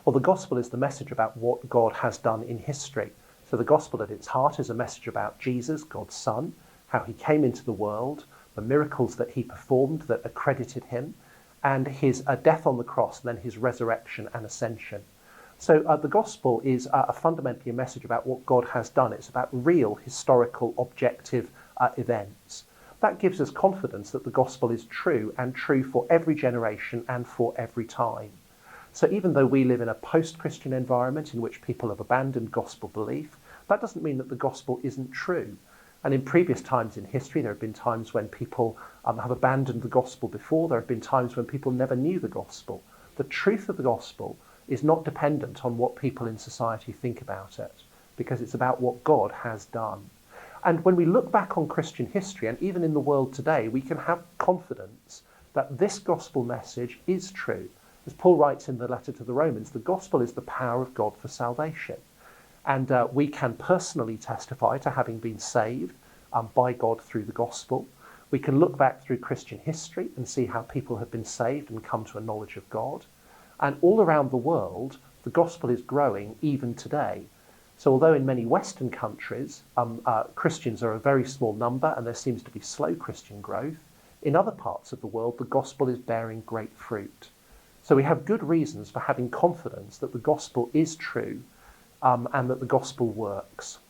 Well, the gospel is the message about what God has done in history. So the gospel at its heart is a message about Jesus, God's Son, how he came into the world, the miracles that he performed that accredited him, and his death on the cross, and then his resurrection and ascension. So the gospel is fundamentally a message about what God has done. It's about real, historical, objective events. That gives us confidence that the gospel is true, and true for every generation and for every time. So even though we live in a post-Christian environment in which people have abandoned gospel belief, that doesn't mean that the gospel isn't true. And in previous times in history, there have been times when people have abandoned the gospel before. There have been times when people never knew the gospel. The truth of the gospel is not dependent on what people in society think about it, because it's about what God has done. And when we look back on Christian history, and even in the world today, we can have confidence that this gospel message is true. As Paul writes in the letter to the Romans, the gospel is the power of God for salvation. And we can personally testify to having been saved by God through the gospel. We can look back through Christian history and see how people have been saved and come to a knowledge of God. And all around the world, the gospel is growing even today. So although in many Western countries, Christians are a very small number and there seems to be slow Christian growth, in other parts of the world, the gospel is bearing great fruit. So we have good reasons for having confidence that the gospel is true and that the gospel works.